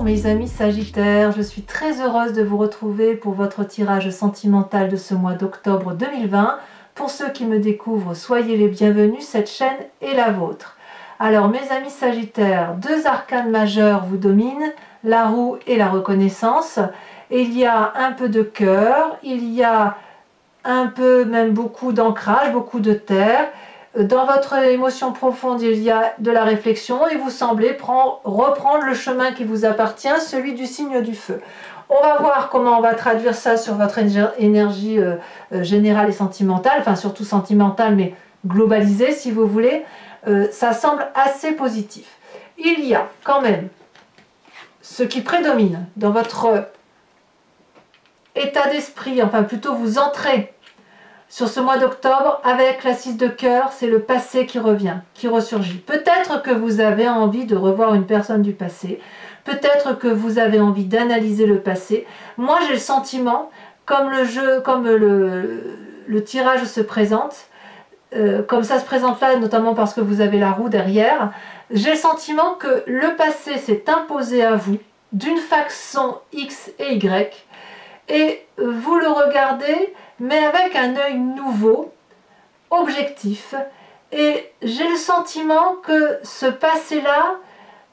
mes amis Sagittaires, je suis très heureuse de vous retrouver pour votre tirage sentimental de ce mois d'octobre 2020. Pour ceux qui me découvrent, soyez les bienvenus, cette chaîne est la vôtre. Alors mes amis Sagittaires, deux arcanes majeurs vous dominent, la roue et la reconnaissance. Et il y a un peu de cœur, il y a un peu, même beaucoup d'ancrage, beaucoup de terre. Dans votre émotion profonde, il y a de la réflexion et vous semblez reprendre le chemin qui vous appartient, celui du signe du feu. On va voir comment on va traduire ça sur votre énergie générale et sentimentale, enfin surtout sentimentale, mais globalisée si vous voulez. Ça semble assez positif. Il y a quand même ce qui prédomine dans votre état d'esprit, enfin plutôt vous entrez sur ce mois d'octobre avec la 6 de cœur, c'est le passé qui revient, qui ressurgit. Peut-être que vous avez envie de revoir une personne du passé, peut-être que vous avez envie d'analyser le passé. Moi j'ai le sentiment, comme le tirage se présente, comme ça se présente là, notamment parce que vous avez la roue derrière, j'ai le sentiment que le passé s'est imposé à vous d'une façon X et Y, et vous le regardez, mais avec un œil nouveau, objectif. Et j'ai le sentiment que ce passé-là,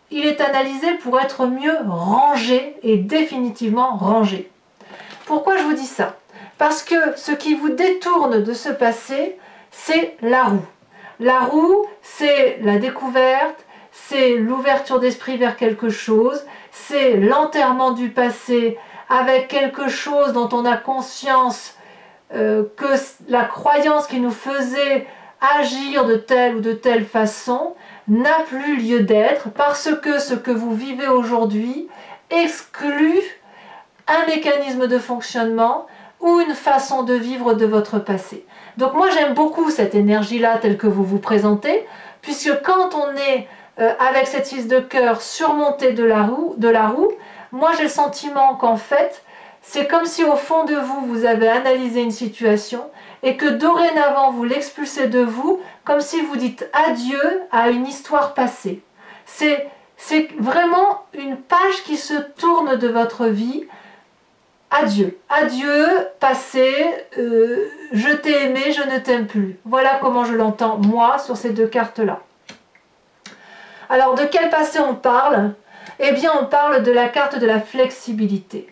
il est analysé pour être mieux rangé et définitivement rangé. Pourquoi je vous dis ça? Parce que ce qui vous détourne de ce passé, c'est la roue. La roue, c'est la découverte, c'est l'ouverture d'esprit vers quelque chose, c'est l'enterrement du passé avec quelque chose dont on a conscience que la croyance qui nous faisait agir de telle ou de telle façon n'a plus lieu d'être parce que ce que vous vivez aujourd'hui exclut un mécanisme de fonctionnement ou une façon de vivre de votre passé. Donc moi j'aime beaucoup cette énergie-là telle que vous vous présentez, puisque quand on est avec cette 6 de cœur surmontée de la roue, moi j'ai le sentiment qu'en fait, c'est comme si au fond de vous, vous avez analysé une situation et que dorénavant vous l'expulsez de vous, comme si vous dites adieu à une histoire passée. C'est vraiment une page qui se tourne de votre vie. Adieu, adieu, passé, je t'ai aimé, je ne t'aime plus. Voilà comment je l'entends, moi, sur ces deux cartes-là. Alors, de quel passé on parle? Eh bien, on parle de la carte de la flexibilité.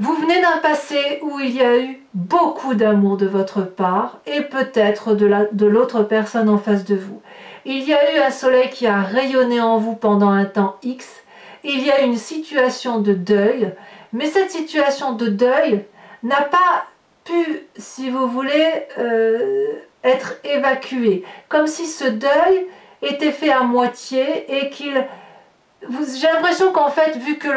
Vous venez d'un passé où il y a eu beaucoup d'amour de votre part et peut-être de l'autre personne en face de vous. Il y a eu un soleil qui a rayonné en vous pendant un temps X. Il y a eu une situation de deuil, mais cette situation de deuil n'a pas pu, si vous voulez, être évacuée. Comme si ce deuil était fait à moitié et qu'il... J'ai l'impression qu'en fait, vu que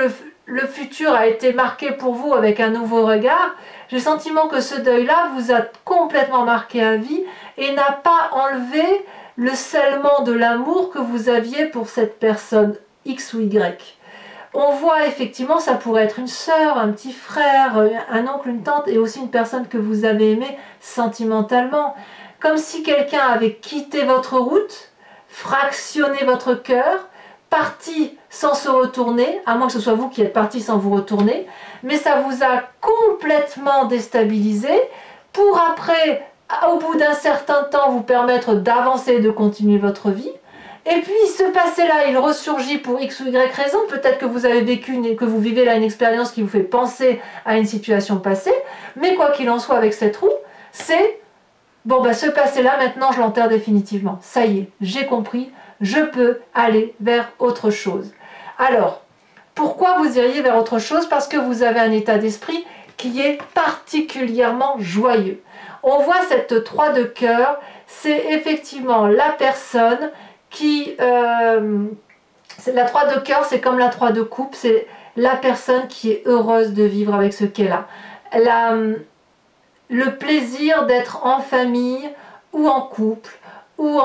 le futur a été marqué pour vous avec un nouveau regard, j'ai le sentiment que ce deuil-là vous a complètement marqué à vie et n'a pas enlevé le scellement de l'amour que vous aviez pour cette personne X ou Y. On voit effectivement, ça pourrait être une sœur, un petit frère, un oncle, une tante et aussi une personne que vous avez aimée sentimentalement. Comme si quelqu'un avait quitté votre route, fractionné votre cœur, parti sans se retourner, à moins que ce soit vous qui êtes parti sans vous retourner, mais ça vous a complètement déstabilisé pour après, au bout d'un certain temps, vous permettre d'avancer et de continuer votre vie. Et puis ce passé-là, il ressurgit pour X ou Y raison, peut-être que vous avez vécu, que vous vivez là une expérience qui vous fait penser à une situation passée, mais quoi qu'il en soit avec cette roue, c'est, bon bah ce passé-là, maintenant je l'enterre définitivement, ça y est, j'ai compris, je peux aller vers autre chose. Alors, pourquoi vous iriez vers autre chose? Parce que vous avez un état d'esprit qui est particulièrement joyeux. On voit cette 3 de cœur, c'est effectivement la personne qui... la 3 de cœur, c'est comme la 3 de coupe, c'est la personne qui est heureuse de vivre avec ce qu'elle a. Elle a le plaisir d'être en famille, ou en couple, ou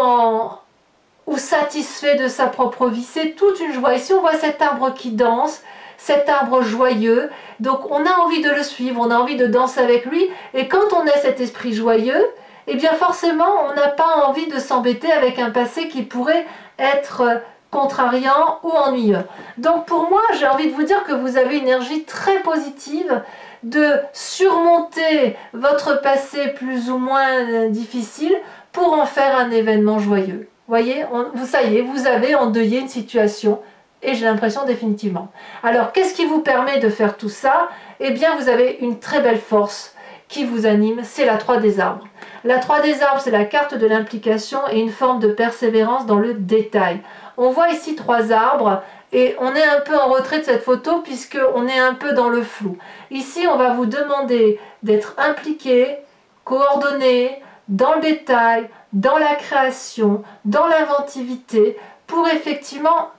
satisfait de sa propre vie, c'est toute une joie. Ici on voit cet arbre qui danse, cet arbre joyeux, donc on a envie de le suivre, on a envie de danser avec lui, et quand on a cet esprit joyeux, eh bien forcément on n'a pas envie de s'embêter avec un passé qui pourrait être contrariant ou ennuyeux. Donc pour moi, j'ai envie de vous dire que vous avez une énergie très positive de surmonter votre passé plus ou moins difficile pour en faire un événement joyeux. Voyez, ça y est, vous avez endeuillé une situation et j'ai l'impression définitivement. Alors, qu'est-ce qui vous permet de faire tout ça? Eh bien, vous avez une très belle force qui vous anime, c'est la 3 des arbres. La 3 des arbres, c'est la carte de l'implication et une forme de persévérance dans le détail. On voit ici 3 arbres et on est un peu en retrait de cette photo puisqu'on est un peu dans le flou. Ici, on va vous demander d'être impliqué, coordonné, dans le détail, dans la création, dans l'inventivité, pour effectivement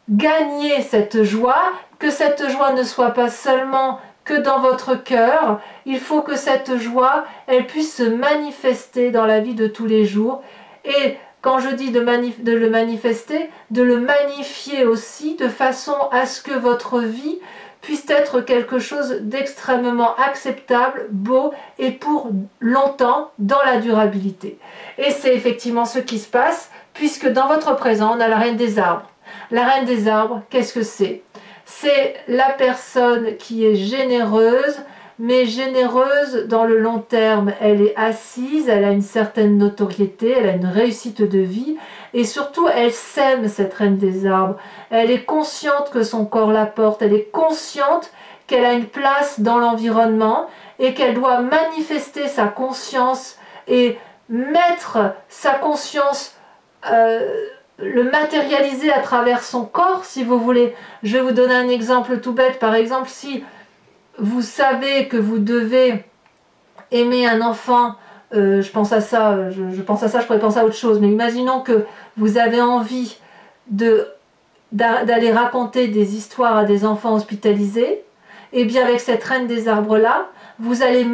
gagner cette joie, que cette joie ne soit pas seulement que dans votre cœur, il faut que cette joie, elle puisse se manifester dans la vie de tous les jours. Et quand je dis de le manifester, de le magnifier aussi, de façon à ce que votre vie puisse être quelque chose d'extrêmement acceptable, beau et pour longtemps dans la durabilité. Et c'est effectivement ce qui se passe, puisque dans votre présent, on a la reine des arbres. La reine des arbres, qu'est-ce que c'est? C'est la personne qui est généreuse, mais généreuse dans le long terme. Elle est assise, elle a une certaine notoriété, elle a une réussite de vie et surtout elle s'aime, cette reine des arbres. Elle est consciente que son corps la porte, elle est consciente qu'elle a une place dans l'environnement et qu'elle doit manifester sa conscience et mettre sa conscience, le matérialiser à travers son corps, si vous voulez. Je vais vous donner un exemple tout bête. Par exemple, si vous savez que vous devez aimer un enfant, je pense à ça, je pourrais penser à autre chose, mais imaginons que vous avez envie d'aller raconter des histoires à des enfants hospitalisés, et bien avec cette reine des arbres là, vous allez le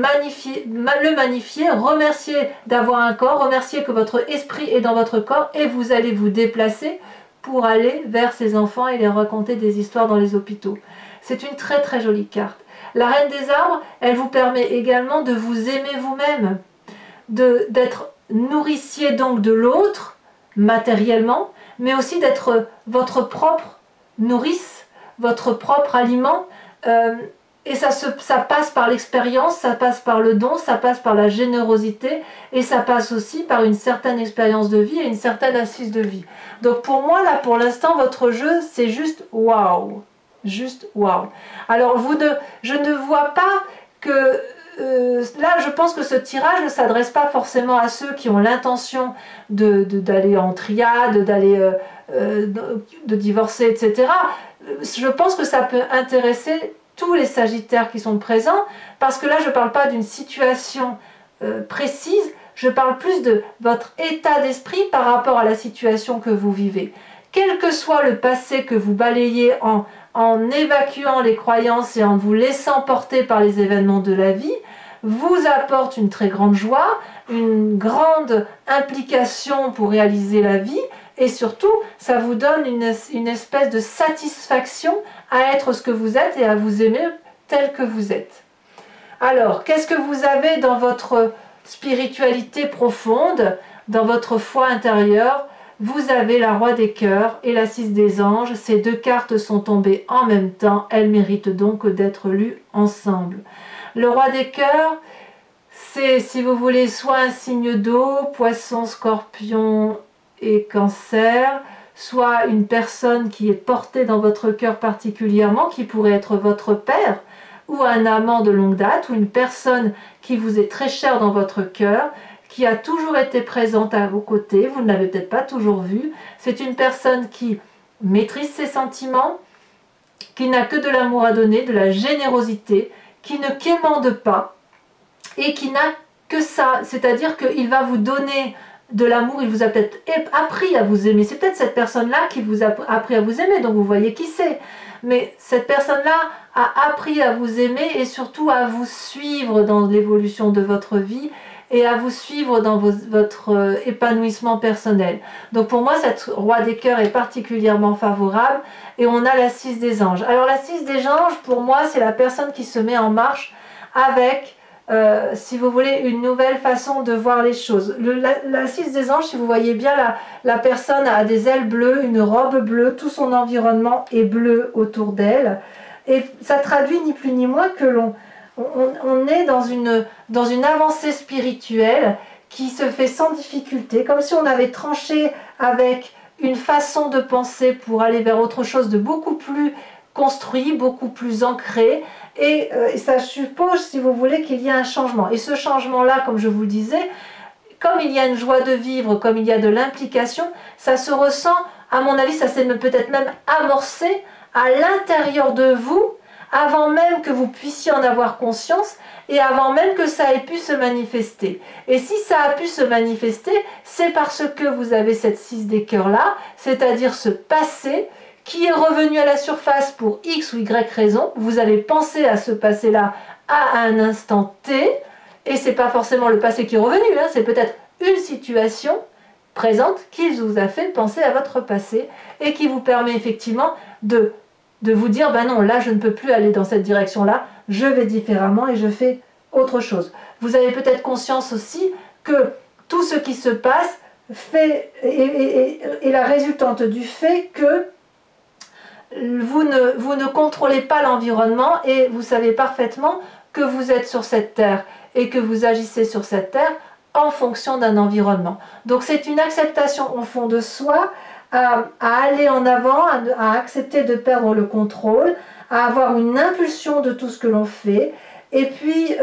magnifier, remercier d'avoir un corps, remercier que votre esprit est dans votre corps, et vous allez vous déplacer pour aller vers ces enfants et les raconter des histoires dans les hôpitaux. C'est une très très jolie carte. La reine des arbres, elle vous permet également de vous aimer vous-même, d'être nourricier donc de l'autre, matériellement, mais aussi d'être votre propre nourrice, votre propre aliment. Et ça passe par l'expérience, ça passe par le don, ça passe par la générosité et ça passe aussi par une certaine expérience de vie et une certaine assise de vie. Donc pour moi, là, pour l'instant, votre jeu, c'est juste waouh. Juste waouh. Alors je ne vois pas que là je pense que ce tirage ne s'adresse pas forcément à ceux qui ont l'intention d'aller en triade, de divorcer, etc. Je pense que ça peut intéresser tous les sagittaires qui sont présents, parce que là je ne parle pas d'une situation précise, je parle plus de votre état d'esprit par rapport à la situation que vous vivez. Quel que soit le passé que vous balayez en évacuant les croyances et en vous laissant porter par les événements de la vie, vous apporte une très grande joie, une grande implication pour réaliser la vie, et surtout, ça vous donne une espèce de satisfaction à être ce que vous êtes et à vous aimer tel que vous êtes. Alors, qu'est-ce que vous avez dans votre spiritualité profonde, dans votre foi intérieure? Vous avez la Roi des cœurs et la 6 des anges. Ces deux cartes sont tombées en même temps. Elles méritent donc d'être lues ensemble. Le Roi des cœurs, c'est, si vous voulez, soit un signe d'eau, poisson, scorpion et cancer, soit une personne qui est portée dans votre cœur particulièrement, qui pourrait être votre père, ou un amant de longue date, ou une personne qui vous est très chère dans votre cœur, qui a toujours été présente à vos côtés, vous ne l'avez peut-être pas toujours vue. C'est une personne qui maîtrise ses sentiments, qui n'a que de l'amour à donner, de la générosité, qui ne quémande pas et qui n'a que ça, c'est-à-dire qu'il va vous donner de l'amour, il vous a peut-être appris à vous aimer, c'est peut-être cette personne-là qui vous a appris à vous aimer, donc vous voyez qui c'est, mais cette personne-là a appris à vous aimer et surtout à vous suivre dans l'évolution de votre vie et à vous suivre dans votre épanouissement personnel. Donc pour moi, cette Roi des cœurs est particulièrement favorable et on a la 6 des anges. Alors la 6 des anges, pour moi, c'est la personne qui se met en marche avec si vous voulez, une nouvelle façon de voir les choses. La 6 des anges, si vous voyez bien, la personne a des ailes bleues, une robe bleue, tout son environnement est bleu autour d'elle. Et ça traduit ni plus ni moins que on est dans une avancée spirituelle qui se fait sans difficulté, comme si on avait tranché avec une façon de penser pour aller vers autre chose de beaucoup plus construit, beaucoup plus ancré, et ça suppose, si vous voulez, qu'il y a un changement. Et ce changement-là, comme je vous le disais, comme il y a une joie de vivre, comme il y a de l'implication, ça se ressent, à mon avis, ça s'est peut-être même amorcé à l'intérieur de vous, avant même que vous puissiez en avoir conscience, et avant même que ça ait pu se manifester. Et si ça a pu se manifester, c'est parce que vous avez cette 6 des cœurs là, c'est-à-dire ce passé qui est revenu à la surface pour X ou Y raison. Vous avez pensé à ce passé-là à un instant T, et c'est pas forcément le passé qui est revenu, hein, c'est peut-être une situation présente qui vous a fait penser à votre passé et qui vous permet effectivement de vous dire, ben non, là je ne peux plus aller dans cette direction-là, je vais différemment et je fais autre chose. Vous avez peut-être conscience aussi que tout ce qui se passe est la résultante du fait que vous ne contrôlez pas l'environnement et vous savez parfaitement que vous êtes sur cette terre et que vous agissez sur cette terre en fonction d'un environnement. Donc c'est une acceptation au fond de soi, à aller en avant, à accepter de perdre le contrôle, à avoir une impulsion de tout ce que l'on fait. Et puis,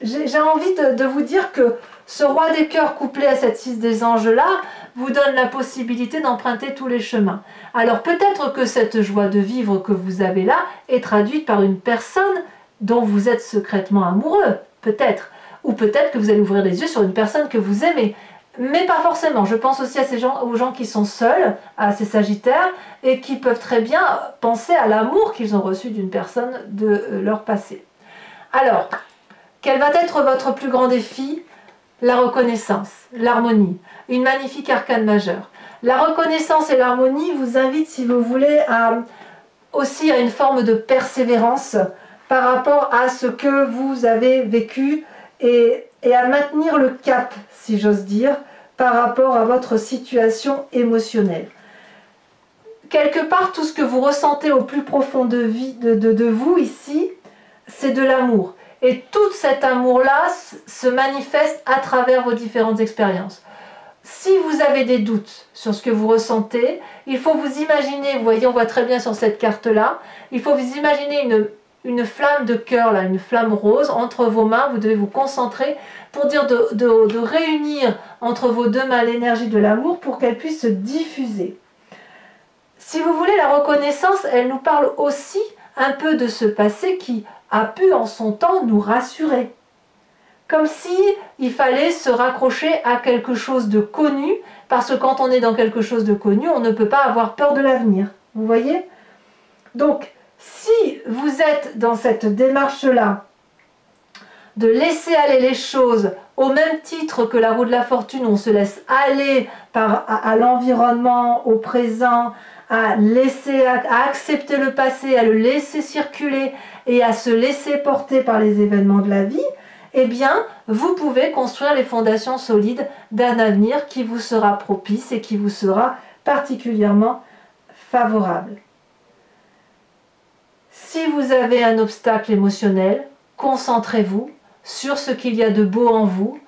j'ai envie de vous dire que ce roi des cœurs couplé à cette 6 des anges-là vous donne la possibilité d'emprunter tous les chemins. Alors peut-être que cette joie de vivre que vous avez là est traduite par une personne dont vous êtes secrètement amoureux, peut-être. Ou peut-être que vous allez ouvrir les yeux sur une personne que vous aimez. Mais pas forcément. Je pense aussi aux gens qui sont seuls, à ces sagittaires, et qui peuvent très bien penser à l'amour qu'ils ont reçu d'une personne de leur passé. Alors, quel va être votre plus grand défi? La reconnaissance, l'harmonie, une magnifique arcane majeure. La reconnaissance et l'harmonie vous invitent, si vous voulez, aussi à une forme de persévérance par rapport à ce que vous avez vécu et à maintenir le cap, si j'ose dire, par rapport à votre situation émotionnelle. Quelque part, tout ce que vous ressentez au plus profond de vous ici, c'est de l'amour. Et tout cet amour-là se manifeste à travers vos différentes expériences. Si vous avez des doutes sur ce que vous ressentez, il faut vous imaginer, vous voyez, on voit très bien sur cette carte-là, il faut vous imaginer une flamme de cœur, là, une flamme rose entre vos mains. Vous devez vous concentrer pour dire de réunir entre vos deux mains l'énergie de l'amour pour qu'elle puisse se diffuser. Si vous voulez, la reconnaissance, elle nous parle aussi un peu de ce passé qui a pu en son temps nous rassurer. Comme si il fallait se raccrocher à quelque chose de connu, parce que quand on est dans quelque chose de connu, on ne peut pas avoir peur de l'avenir. Vous voyez? Donc, si vous êtes dans cette démarche-là, de laisser aller les choses au même titre que la roue de la fortune, on se laisse aller à l'environnement, au présent, à accepter le passé, à le laisser circuler et à se laisser porter par les événements de la vie, eh bien, vous pouvez construire les fondations solides d'un avenir qui vous sera propice et qui vous sera particulièrement favorable. Si vous avez un obstacle émotionnel, concentrez-vous sur ce qu'il y a de beau en vous,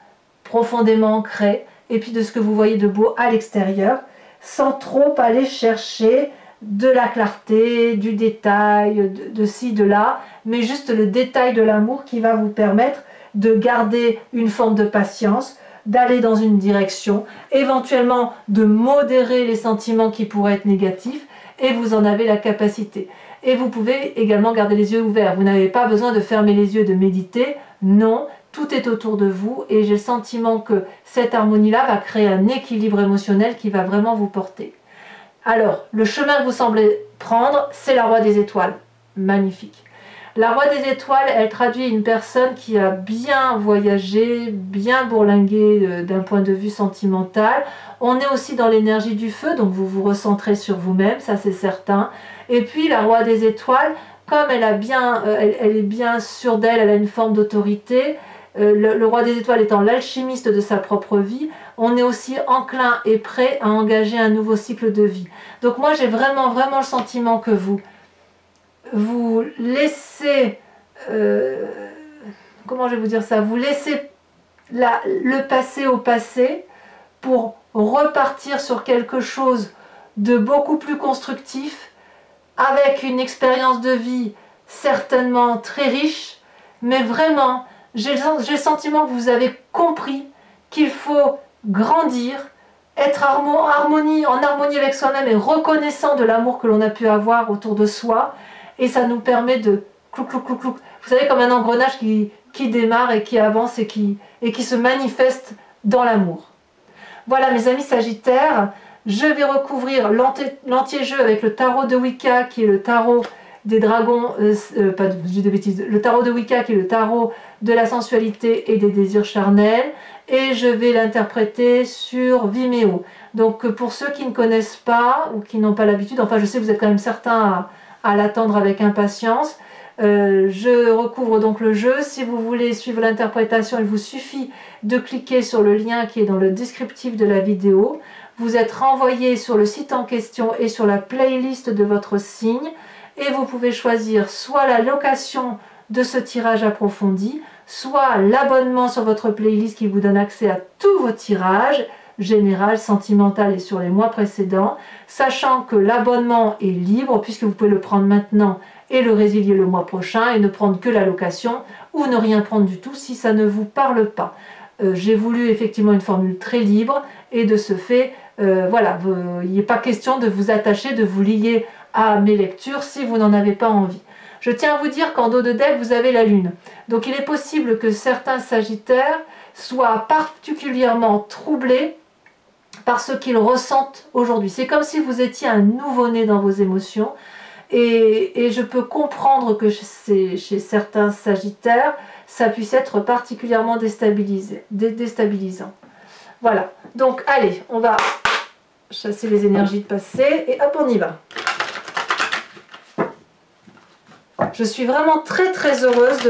profondément ancré, et puis de ce que vous voyez de beau à l'extérieur, sans trop aller chercher de la clarté, du détail, de ci, de là, mais juste le détail de l'amour qui va vous permettre de garder une forme de patience, d'aller dans une direction, éventuellement de modérer les sentiments qui pourraient être négatifs, et vous en avez la capacité. Et vous pouvez également garder les yeux ouverts. Vous n'avez pas besoin de fermer les yeux et de méditer. Non, tout est autour de vous et j'ai le sentiment que cette harmonie-là va créer un équilibre émotionnel qui va vraiment vous porter. Alors, le chemin que vous semblez prendre, c'est la Roi des Étoiles. Magnifique. La Roi des Étoiles, elle traduit une personne qui a bien voyagé, bien bourlingué d'un point de vue sentimental. On est aussi dans l'énergie du feu, donc vous vous recentrez sur vous-même, ça c'est certain. Et puis la Roi des Étoiles comme elle est bien sûre d'elle, elle a une forme d'autorité, le roi des étoiles étant l'alchimiste de sa propre vie, on est aussi enclin et prêt à engager un nouveau cycle de vie. Donc moi j'ai vraiment le sentiment que vous laissez, comment je vais vous dire ça, vous laissez le passé au passé pour repartir sur quelque chose de beaucoup plus constructif, avec une expérience de vie certainement très riche, mais vraiment, j'ai le sentiment que vous avez compris qu'il faut grandir, être en harmonie avec soi-même et reconnaissant de l'amour que l'on a pu avoir autour de soi, et ça nous permet de clouc, clouc, clouc, clouc. Vous savez, comme un engrenage qui démarre et qui avance et qui se manifeste dans l'amour. Voilà mes amis Sagittaires, je vais recouvrir l'anti-jeu avec le tarot de Wicca qui est le tarot des dragons, pas de bêtises, le tarot de Wicca qui est le tarot de la sensualité et des désirs charnels, et je vais l'interpréter sur Vimeo. Donc pour ceux qui ne connaissent pas ou qui n'ont pas l'habitude, enfin je sais que vous êtes quand même certains à l'attendre avec impatience, je recouvre donc le jeu. Si vous voulez suivre l'interprétation, il vous suffit de cliquer sur le lien qui est dans le descriptif de la vidéo. Vous êtes renvoyé sur le site en question et sur la playlist de votre signe, et vous pouvez choisir soit la location de ce tirage approfondi, soit l'abonnement sur votre playlist qui vous donne accès à tous vos tirages, général, sentimental et sur les mois précédents, sachant que l'abonnement est libre puisque vous pouvez le prendre maintenant et le résilier le mois prochain et ne prendre que la location ou ne rien prendre du tout si ça ne vous parle pas. J'ai voulu effectivement une formule très libre et de ce fait, voilà, il n'est pas question de vous attacher, de vous lier à mes lectures si vous n'en avez pas envie. Je tiens à vous dire qu'en dos de deck, vous avez la Lune. Donc il est possible que certains Sagittaires soient particulièrement troublés par ce qu'ils ressentent aujourd'hui. C'est comme si vous étiez un nouveau-né dans vos émotions. Et je peux comprendre que chez certains Sagittaires, ça puisse être particulièrement déstabilisant. Voilà. Donc allez, on va chasser les énergies de passé et hop, on y va. Je suis vraiment très heureuse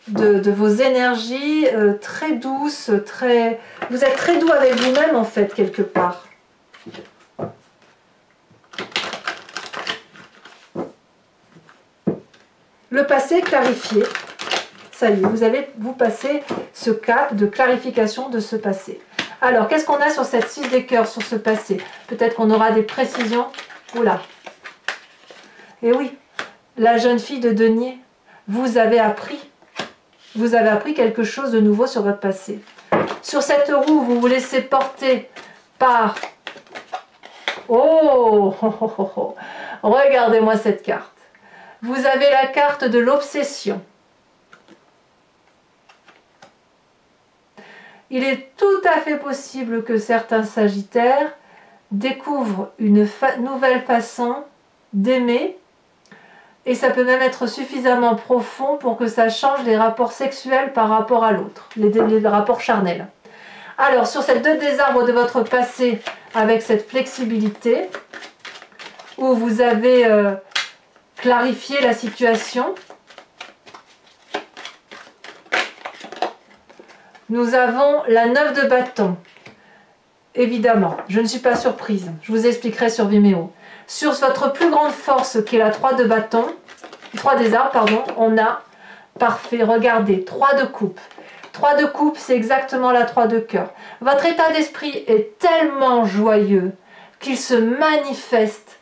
de vos énergies, très douces, vous êtes très doux avec vous-même en fait, quelque part. Le passé clarifié, ça y est, vous passez ce cap de clarification de ce passé. Alors, qu'est-ce qu'on a sur cette 6 des cœurs, sur ce passé? Peut-être qu'on aura des précisions. Oula. Et oui, la jeune fille de denier, vous avez appris quelque chose de nouveau sur votre passé. Sur cette roue, vous vous laissez porter par... Oh, regardez-moi cette carte. Vous avez la carte de l'obsession. Il est tout à fait possible que certains Sagittaires découvrent une nouvelle façon d'aimer, et ça peut même être suffisamment profond pour que ça change les rapports sexuels par rapport à l'autre, les rapports charnels. Alors, sur ces 2 désarbres de votre passé, avec cette flexibilité, où vous avez clarifié la situation, nous avons la 9 de bâton. Évidemment, je ne suis pas surprise, je vous expliquerai sur Vimeo. Sur votre plus grande force, qui est la 3 de bâton, 3 des arbres, pardon, on a, parfait, regardez, 3 de coupe. 3 de coupe, c'est exactement la 3 de cœur. Votre état d'esprit est tellement joyeux qu'il se manifeste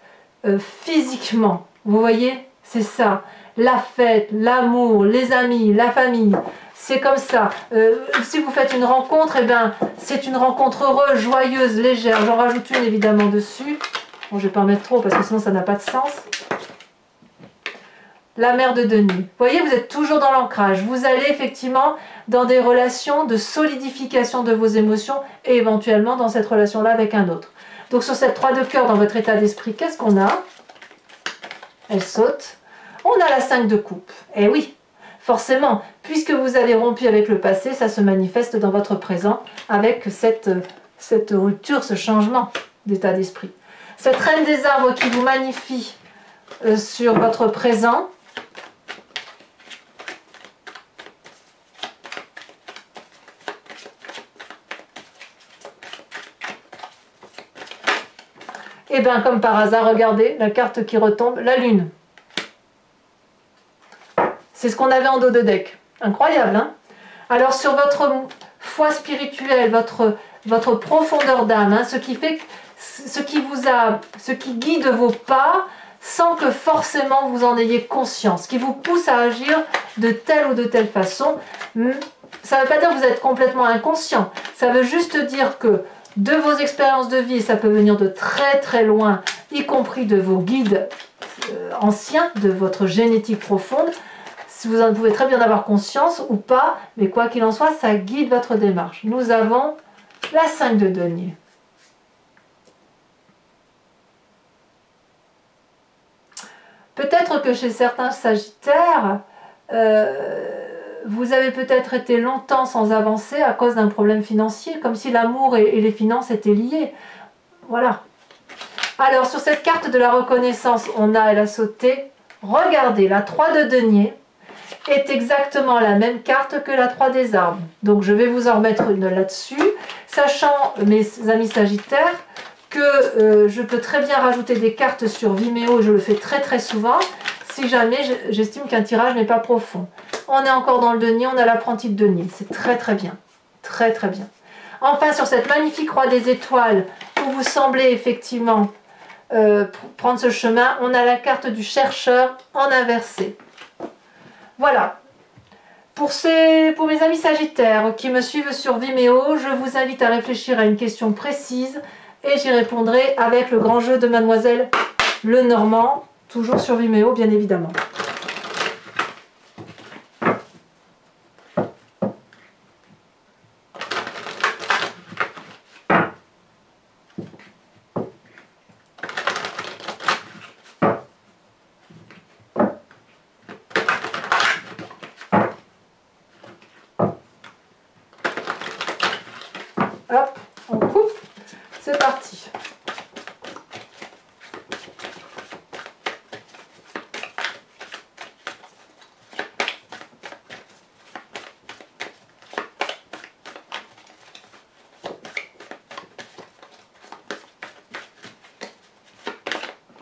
physiquement. Vous voyez, c'est ça. La fête, l'amour, les amis, la famille. C'est comme ça. Si vous faites une rencontre, eh ben, c'est une rencontre heureuse, joyeuse, légère. J'en rajoute une évidemment dessus. Bon, je ne vais pas en mettre trop parce que sinon ça n'a pas de sens. La mère de Denis. Vous voyez, vous êtes toujours dans l'ancrage. Vous allez effectivement dans des relations de solidification de vos émotions et éventuellement dans cette relation-là avec un autre. Donc sur cette 3 de cœur dans votre état d'esprit, qu'est-ce qu'on a? Elle saute. On a la 5 de coupe. Eh oui, forcément, puisque vous avez rompu avec le passé, ça se manifeste dans votre présent avec cette rupture, ce changement d'état d'esprit. Cette reine des arbres qui vous magnifie sur votre présent, Et bien comme par hasard, regardez la carte qui retombe, la lune. C'est ce qu'on avait en dos de deck. Incroyable, hein? Alors sur votre foi spirituelle, votre profondeur d'âme, hein, ce qui guide vos pas sans que forcément vous en ayez conscience, qui vous pousse à agir de telle ou de telle façon. Ça ne veut pas dire que vous êtes complètement inconscient, ça veut juste dire que de vos expériences de vie, ça peut venir de très très loin, y compris de vos guides anciens, de votre génétique profonde. Vous en pouvez très bien avoir conscience ou pas, mais quoi qu'il en soit, ça guide votre démarche. Nous avons la 5 de denier. Peut-être que chez certains sagittaires, vous avez peut-être été longtemps sans avancer à cause d'un problème financier, comme si l'amour et les finances étaient liés. Voilà. Alors, sur cette carte de la reconnaissance, elle a sauté. Regardez, la 3 de denier est exactement la même carte que la 3 des arbres. Donc, je vais vous en remettre une là-dessus, sachant, mes amis sagittaires, que je peux très bien rajouter des cartes sur Vimeo, je le fais très très souvent, si jamais j'estime qu'un tirage n'est pas profond. On est encore dans le denier, on a l'apprenti de denier, c'est très très bien, très très bien. Enfin, sur cette magnifique roi des étoiles, où vous semblez effectivement prendre ce chemin, on a la carte du chercheur en inversé. Voilà. Pour mes amis sagittaires qui me suivent sur Vimeo, je vous invite à réfléchir à une question précise et j'y répondrai avec le grand jeu de Mademoiselle Lenormand, toujours sur Vimeo bien évidemment. Hop, on coupe, c'est parti.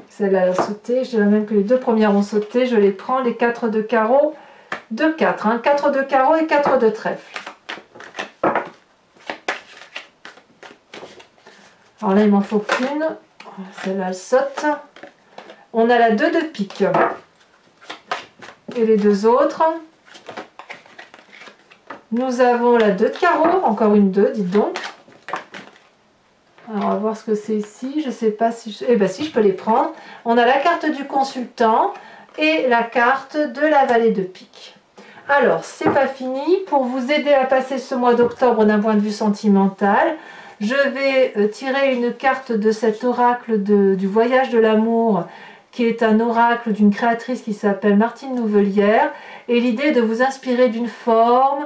Celle-là a sauté, je dirais même que les deux premières ont sauté, je les prends, les 4 de carreau, 2 4, hein, 4 de carreau et 4 de trèfle. Alors là, il m'en faut qu'une. Celle-là, elle saute. On a la 2 de pique. Et les deux autres. Nous avons la 2 de carreau. Encore une 2, dites donc. Alors, on va voir ce que c'est ici. Je ne sais pas si... Eh bien, si, je peux les prendre. On a la carte du consultant et la carte de la vallée de pique. Alors, c'est pas fini. Pour vous aider à passer ce mois d'octobre d'un point de vue sentimental, je vais tirer une carte de cet oracle du voyage de l'amour, qui est un oracle d'une créatrice qui s'appelle Martine Nouvelière. Et l'idée est de vous inspirer d'une forme,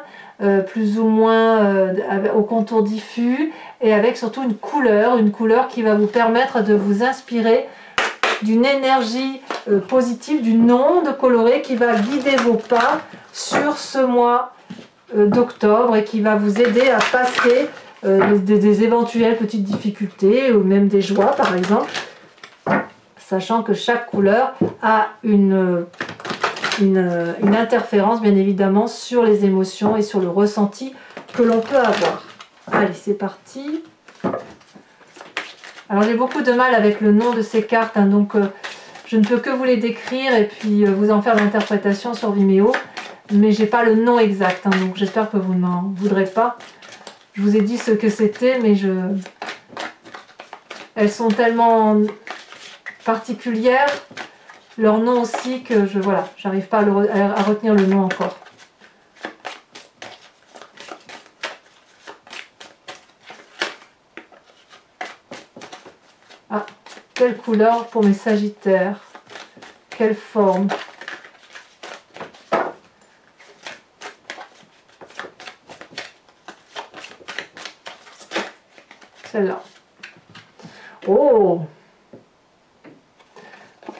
plus ou moins au contour diffus, et avec surtout une couleur qui va vous permettre de vous inspirer d'une énergie positive, d'une onde colorée qui va guider vos pas sur ce mois d'octobre et qui va vous aider à passer des éventuelles petites difficultés ou même des joies par exemple, sachant que chaque couleur a une interférence bien évidemment sur les émotions et sur le ressenti que l'on peut avoir. Allez, c'est parti. Alors j'ai beaucoup de mal avec le nom de ces cartes, hein, donc je ne peux que vous les décrire et puis vous en faire l'interprétation sur Vimeo, mais j'ai pas le nom exact, hein, donc j'espère que vous n'en voudrez pas. Je vous ai dit ce que c'était, mais elles sont tellement particulières, leur nom aussi, que voilà, j'arrive pas à retenir le nom encore. Ah, quelle couleur pour mes sagittaires, quelle forme. Celle-là. Oh!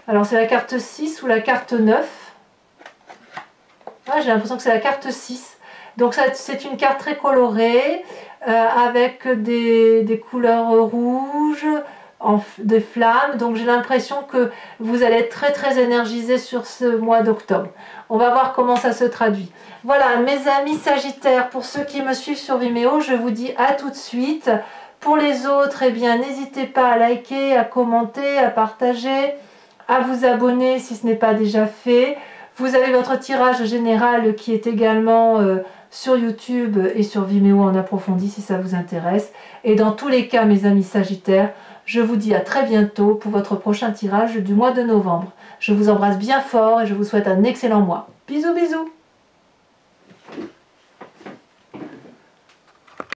Alors c'est la carte 6 ou la carte 9. Ah, j'ai l'impression que c'est la carte 6. Donc c'est une carte très colorée, avec des couleurs rouges, des flammes. Donc j'ai l'impression que vous allez être très énergisé sur ce mois d'octobre. On va voir comment ça se traduit. Voilà mes amis Sagittaires, pour ceux qui me suivent sur Vimeo, je vous dis à tout de suite. Pour les autres, eh bien n'hésitez pas à liker, à commenter, à partager, à vous abonner si ce n'est pas déjà fait. Vous avez votre tirage général qui est également sur YouTube et sur Vimeo en approfondi si ça vous intéresse. Et dans tous les cas, mes amis Sagittaires, je vous dis à très bientôt pour votre prochain tirage du mois de novembre. Je vous embrasse bien fort et je vous souhaite un excellent mois. Bisous bisous.